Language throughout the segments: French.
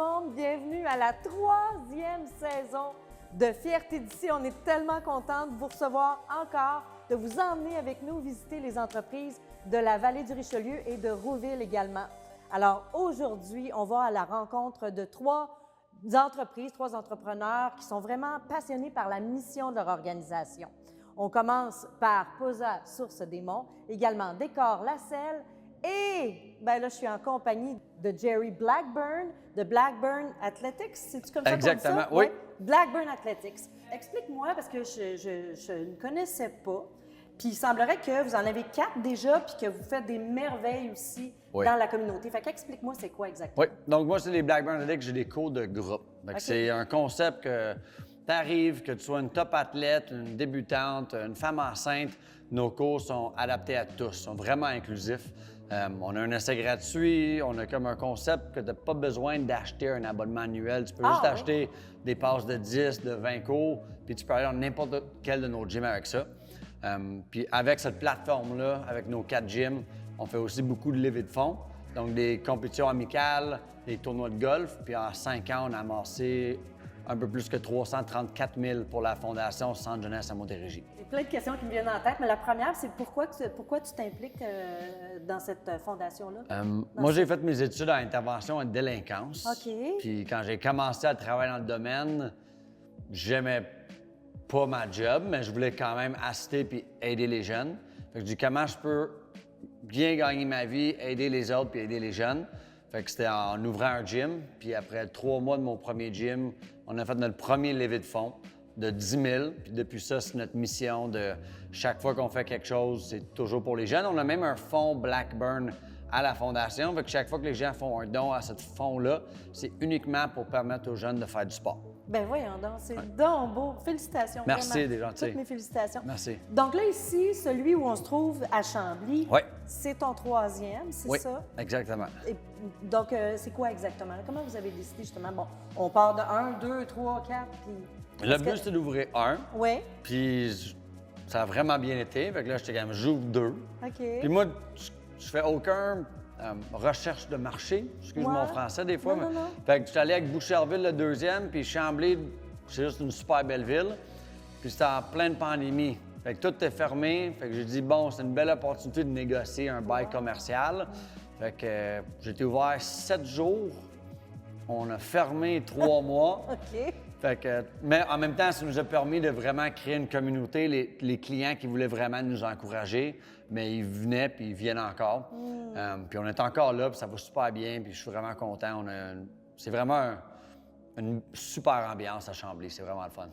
monde, bienvenue à la 3e saison de Fierté d'ici. On est tellement contents de vous recevoir encore, de vous emmener avec nous visiter les entreprises de la vallée du Richelieu et de Rouville également. Alors aujourd'hui, on va à la rencontre de trois entrepreneurs qui sont vraiment passionnés par la mission de leur organisation. On commence par Posa Source des Monts, également Décor La Selle et là, je suis en compagnie de Jerry Blackburn de Blackburn Athletics. C'est-tu comme ça qu'on dit ça? Exactement, oui. Blackburn Athletics. Explique-moi, parce que je ne connaissais pas. Puis il semblerait que vous en avez 4 déjà, puis que vous faites des merveilles aussi dans la communauté. Fait qu'explique-moi, c'est quoi exactement? Oui, donc moi, c'est les Blackburn Athletics, j'ai des cours de groupe. C'est un concept que tu arrives, que tu sois une top athlète, une débutante, une femme enceinte, nos cours sont adaptés à tous, sont vraiment inclusifs. On a un essai gratuit, on a comme un concept que tu n'as pas besoin d'acheter un abonnement annuel. Tu peux juste acheter des passes de 10, de 20 cours, puis tu peux aller dans n'importe quel de nos gyms avec ça. Puis avec cette plateforme-là, avec nos 4 gyms, on fait aussi beaucoup de levées de fonds, donc des compétitions amicales, des tournois de golf. Puis en 5 ans, on a amassé un peu plus que 334 000 pour la Fondation Centre Jeunesse à Montérégie. Il y a plein de questions qui me viennent en tête, mais la première, c'est pourquoi tu t'impliques dans cette fondation-là? Moi, j'ai fait mes études en intervention en délinquance. OK. Puis quand j'ai commencé à travailler dans le domaine, j'aimais pas ma job, mais je voulais quand même assister puis aider les jeunes. Fait que je dis comment je peux bien gagner ma vie, aider les autres puis aider les jeunes. Fait que c'était en ouvrant un gym. Puis après 3 mois de mon premier gym, on a fait notre premier levée de fonds de 10 000. Puis depuis ça, c'est notre mission de chaque fois qu'on fait quelque chose, c'est toujours pour les jeunes. On a même un fonds Blackburn à la Fondation. Fait que chaque fois que les gens font un don à ce fonds-là, c'est uniquement pour permettre aux jeunes de faire du sport. Ben voyons donc, c'est donc beau. Félicitations. Merci, vraiment. des gentils. Toutes mes félicitations. Merci. Donc là, ici, celui où on se trouve à Chambly, Oui. c'est ton 3e, c'est ça? Oui, exactement. Et donc, c'est quoi exactement? Comment vous avez décidé justement? Bon, on part de 1, 2, 3, 4, puis... Le but, c'était d'ouvrir un. Oui. Puis ça a vraiment bien été. Fait que là, j'étais comme, j'ouvre 2. OK. Puis moi, je fais aucun recherche de marché. Excuse mon français des fois. Non. Fait que je suis allé avec Boucherville le 2e, puis Chambly, c'est juste une super belle ville. Puis c'était en pleine pandémie. Fait que tout est fermé. Fait que j'ai dit, bon, c'est une belle opportunité de négocier un bail commercial. Fait que j'ai été ouvert 7 jours. On a fermé 3 mois. OK. Fait que, mais en même temps, ça nous a permis de vraiment créer une communauté. Les clients qui voulaient vraiment nous encourager, mais ils venaient puis ils viennent encore. Puis on est encore là, puis ça va super bien, puis je suis vraiment content. C'est vraiment une super ambiance à Chambly, c'est vraiment le fun.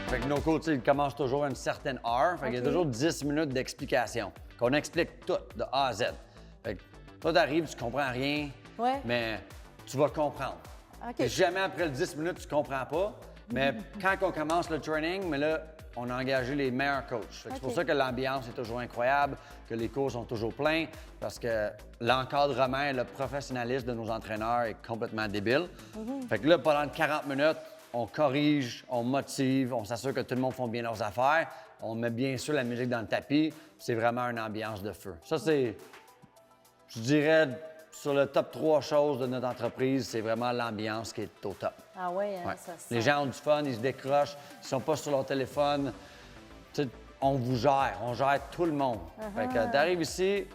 Fait que nos cours, ils commencent toujours à une certaine heure. Fait qu'il y a toujours 10 minutes d'explication, qu'on explique tout, de A à Z. Fait que toi, t'arrives, tu comprends rien, mais tu vas comprendre. OK. Jamais après le 10 minutes, tu comprends pas. Mais quand on commence le training, mais là, on a engagé les meilleurs coachs. C'est pour ça que l'ambiance est toujours incroyable, que les cours sont toujours pleins, parce que l'encadrement et le professionnalisme de nos entraîneurs est complètement débile. Fait que là, pendant 40 minutes, on corrige, on motive, on s'assure que tout le monde fait bien leurs affaires. On met bien sûr la musique dans le tapis. C'est vraiment une ambiance de feu. Ça, c'est, je dirais, sur le top 3 choses de notre entreprise, c'est vraiment l'ambiance qui est au top. Ah ouais, ça sent. Les gens ont du fun, ils se décrochent, ils sont pas sur leur téléphone. Tu sais, on gère tout le monde. Fait que t'arrives ici,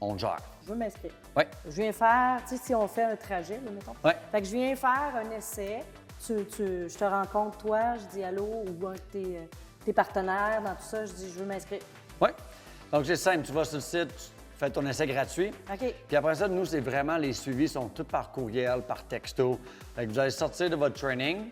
on gère. Je veux m'inscrire. Oui. Je viens faire, tu sais, si on fait un trajet, là, mettons. Oui. Fait que je viens faire un essai. Je te rencontre, toi, je dis allô, ou un de tes partenaires dans tout ça, je dis je veux m'inscrire. Oui. Donc, c'est simple. Tu vas sur le site, tu fais ton essai gratuit. OK. Puis après ça, nous, c'est vraiment les suivis sont tous par courriel, par texto. Fait que vous allez sortir de votre training.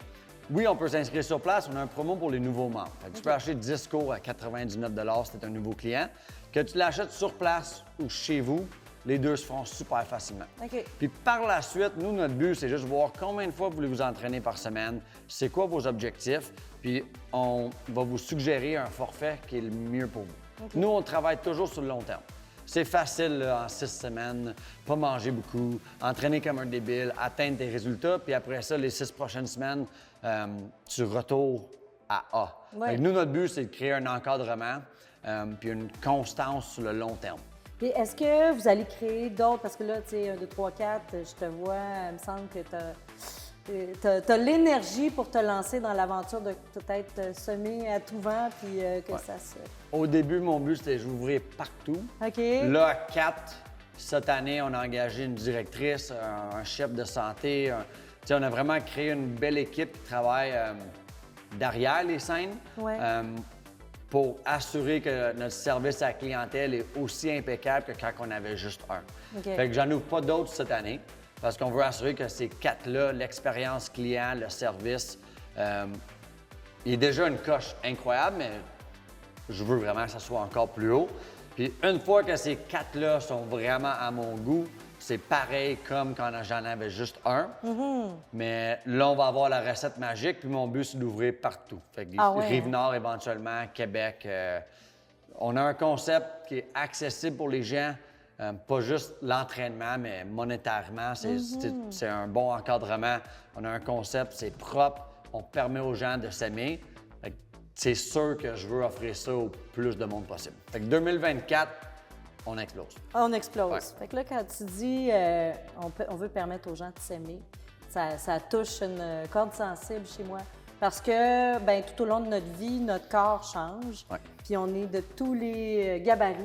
Oui, on peut s'inscrire sur place. On a un promo pour les nouveaux membres. Fait que tu peux acheter 10 cours à 99 si tu es un nouveau client. Que tu l'achètes sur place ou chez vous, les deux se font super facilement. OK. Puis par la suite, nous, notre but, c'est juste voir combien de fois vous voulez vous entraîner par semaine, c'est quoi vos objectifs, puis on va vous suggérer un forfait qui est le mieux pour vous. Nous, on travaille toujours sur le long terme. C'est facile, là, en 6 semaines, pas manger beaucoup, entraîner comme un débile, atteindre tes résultats, puis après ça, les 6 prochaines semaines, tu retournes à A. Ouais. Fait que nous, notre but, c'est de créer un encadrement puis une constance sur le long terme. Puis est-ce que vous allez créer d'autres? Parce que là, tu sais, 1, 2, 3, 4, je te vois, il me semble que tu as l'énergie pour te lancer dans l'aventure de peut-être semer à tout vent puis que ça se... Au début, mon but, c'était d'ouvrir partout. OK. Là, à 4, cette année, on a engagé une directrice, un chef de santé. Tu sais, on a vraiment créé une belle équipe qui travaille derrière les scènes Ouais. pour assurer que notre service à la clientèle est aussi impeccable que quand on avait juste un. OK. Fait que j'en ouvre pas d'autres cette année parce qu'on veut assurer que ces 4-là, l'expérience client, le service, il est déjà une coche incroyable, mais je veux vraiment que ça soit encore plus haut. Puis une fois que ces 4-là sont vraiment à mon goût, c'est pareil comme quand j'en avais juste un. Mais là, on va avoir la recette magique, puis mon but, c'est d'ouvrir partout. Fait que Rive-Nord, éventuellement, Québec. On a un concept qui est accessible pour les gens, pas juste l'entraînement, mais monétairement. C'est un bon encadrement. On a un concept, c'est propre. On permet aux gens de s'aimer. C'est sûr que je veux offrir ça au plus de monde possible. Fait que 2024, on explose. On explose. Ouais. Fait que là, quand tu dis on veut permettre aux gens de s'aimer, ça touche une corde sensible chez moi. Parce que ben, tout au long de notre vie, notre corps change. Ouais. Puis on est de tous les gabarits.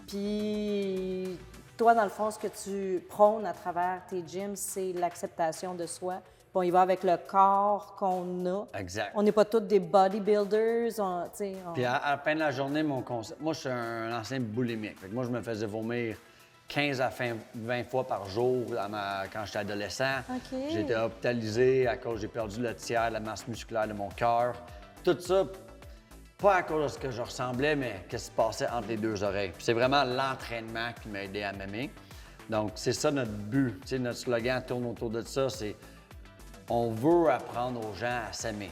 Puis toi, dans le fond, ce que tu prônes à travers tes gyms, c'est l'acceptation de soi. Bon, il va avec le corps qu'on a. Exact. On n'est pas tous des bodybuilders. Puis à la fin de la journée, mon concept... Moi, je suis un ancien boulimique. Fait que moi, je me faisais vomir 15 à 20 fois par jour quand j'étais adolescent. OK. J'ai été hospitalisé à cause j'ai perdu le tiers de la masse musculaire de mon cœur. Tout ça, pas à cause de ce que je ressemblais, mais ce qui se passait entre les deux oreilles. Puis c'est vraiment l'entraînement qui m'a aidé à m'aimer. Donc, c'est ça notre but. Tu sais, notre slogan tourne autour de ça, c'est on veut apprendre aux gens à s'aimer.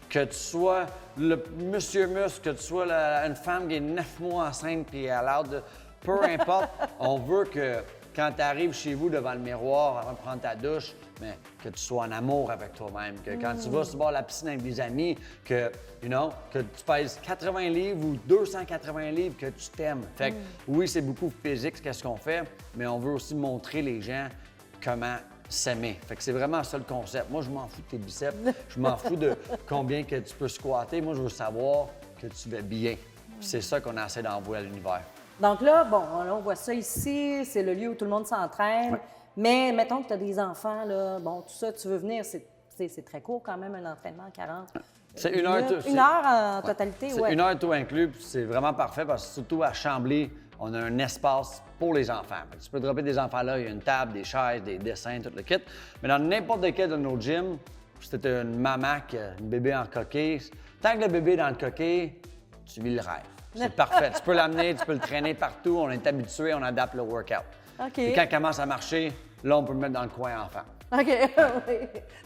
Que tu sois le monsieur muscle, que tu sois une femme qui est 9 mois enceinte puis à l'âge de... Peu importe, on veut que quand tu arrives chez vous devant le miroir avant de prendre ta douche, mais que tu sois en amour avec toi-même. Que quand tu vas sur la piscine avec des amis, que tu pèses 80 livres ou 280 livres, que tu t'aimes. Fait que oui, c'est beaucoup physique ce qu'on fait, mais on veut aussi montrer les gens comment s'aimer. Fait que c'est vraiment ça le concept. Moi, je m'en fous de tes biceps. Je m'en fous de combien que tu peux squatter. Moi, je veux savoir que tu vas bien. Puis c'est ça qu'on essaie d'envoyer à l'univers. Donc là, bon, là, on voit ça ici, c'est le lieu où tout le monde s'entraîne. Ouais. Mais mettons que tu as des enfants, là, bon, tout ça, tu veux venir, c'est très court quand même, un entraînement, 40. C'est une heure. Une heure en totalité, C'est ouais. une heure tout inclus, puis c'est vraiment parfait parce que surtout à Chambly, on a un espace pour les enfants. Fait que tu peux dropper des enfants là, il y a une table, des chaises, des dessins, tout le kit. Mais dans n'importe lequel de nos gyms, c'était une maman qui a un bébé en coquille. Tant que le bébé est dans le coquille, tu vis le rêve. C'est parfait. Tu peux l'amener, tu peux le traîner partout. On est habitué, on adapte le workout. OK. Et quand il commence à marcher, là, on peut le mettre dans le coin enfant. OK, oui,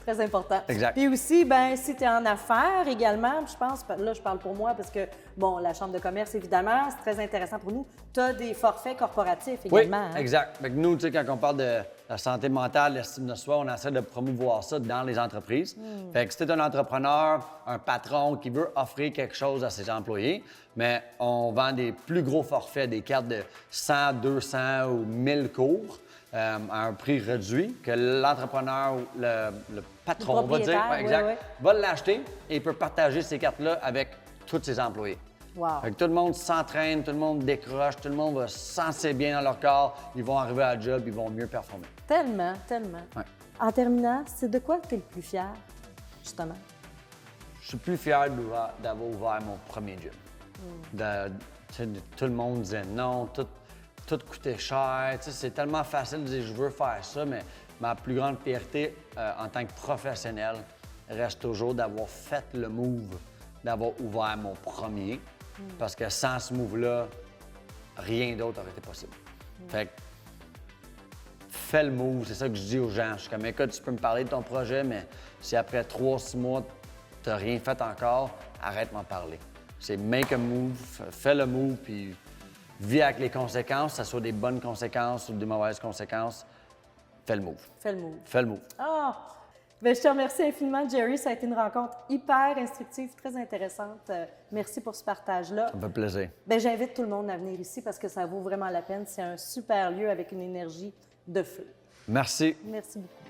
très important. Exact. Puis aussi, ben si tu es en affaires également, je pense, là, je parle pour moi parce que, bon, la Chambre de commerce, évidemment, c'est très intéressant pour nous. Tu as des forfaits corporatifs également. Oui, exact. Fait que nous, tu sais, quand on parle de la santé mentale, l'estime de soi, on essaie de promouvoir ça dans les entreprises. Fait que si tu es un entrepreneur, un patron qui veut offrir quelque chose à ses employés, mais on vend des plus gros forfaits, des cartes de 100, 200 ou 1000 cours. À un prix réduit, que l'entrepreneur ou le patron, on va dire, propriétaire, exact, oui. va l'acheter et il peut partager ces cartes-là avec tous ses employés. Wow. Fait que tout le monde s'entraîne, tout le monde décroche, tout le monde va se sentir bien dans leur corps, ils vont arriver à la job, ils vont mieux performer. Tellement, tellement. Ouais. En terminant, c'est de quoi tu es le plus fier, justement? Je suis plus fier d'avoir ouvert mon premier gym. Tout le monde disait non, tout coûtait cher. Tu sais, c'est tellement facile de dire je veux faire ça, mais ma plus grande fierté en tant que professionnel reste toujours d'avoir fait le move, d'avoir ouvert mon premier. Parce que sans ce move-là, rien d'autre aurait été possible. Fait que fais le move, c'est ça que je dis aux gens. Je suis comme, écoute, tu peux me parler de ton projet, mais si après 3-6 mois, tu n'as rien fait encore, arrête de m'en parler. C'est make a move, fais le move, puis vis avec les conséquences, que ce soit des bonnes conséquences ou des mauvaises conséquences, fais le move. Fais le move. Fais le move. Ah! Bien, je te remercie infiniment, Jerry. Ça a été une rencontre hyper instructive, très intéressante. Merci pour ce partage-là. Ça me fait plaisir. Bien, j'invite tout le monde à venir ici parce que ça vaut vraiment la peine. C'est un super lieu avec une énergie de feu. Merci. Merci beaucoup.